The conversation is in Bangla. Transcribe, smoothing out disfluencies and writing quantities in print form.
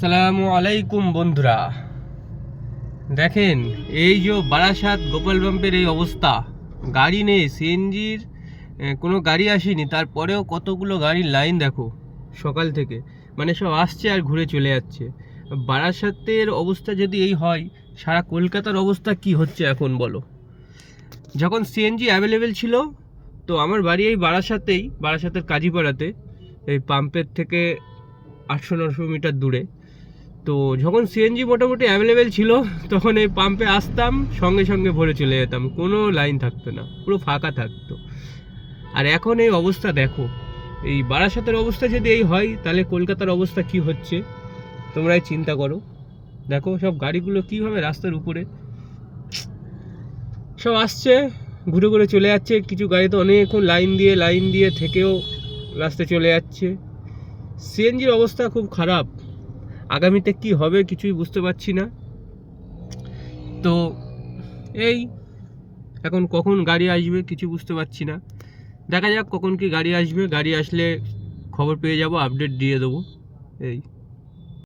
আসসালামু আলাইকুম বন্ধুরা, দেখেন এই যে বারাসাত গোপাল পাম্পের এই অবস্থা। গাড়ি নেই, সিএনজির কোনো গাড়ি আসেনি, তারপরেও কতগুলো গাড়ির লাইন দেখো সকাল থেকে। মানে সব আসছে আর ঘুরে চলে যাচ্ছে। বারাসাতের অবস্থা যদি এই হয়, সারা কলকাতার অবস্থা কি হচ্ছে এখন বলো। যখন সিএনজি অ্যাভেলেবেল ছিল, তো আমার বাড়ি এই বারাসাতের কাজীপাড়াতে, এই পাম্পের থেকে 800-900 মিটার দূরে। তো যখন সিএনজি মোটামুটি অ্যাভেলেবেল ছিল, তখন এই পাম্পে আসতাম, সঙ্গে সঙ্গে ভরে চলে যেতাম, কোনো লাইন থাকতো না, পুরো ফাঁকা থাকতো। আর এখন এই অবস্থা দেখো। এই বারাসাতের অবস্থা যদি এই হয়, তাহলে কলকাতার অবস্থা কি হচ্ছে তোমরাই চিন্তা করো। দেখো সব গাড়িগুলো কীভাবে রাস্তার উপরে সব আসছে, ঘুরে ঘুরে চলে যাচ্ছে। কিছু গাড়ি তো অনেকক্ষণ লাইন দিয়ে থেকেও রাস্তায় চলে যাচ্ছে। সিএনজির অবস্থা খুব খারাপ। আগামীতে কি হবে কিছুই বুঝতে পারছি না। তো এই এখন কখন গাড়ি আসবে কিছু বুঝতে পারছি না। দেখা যাক কখন কি গাড়ি আসবে। গাড়ি আসলে খবর পেয়ে যাব, আপডেট দিয়ে দেবো। এই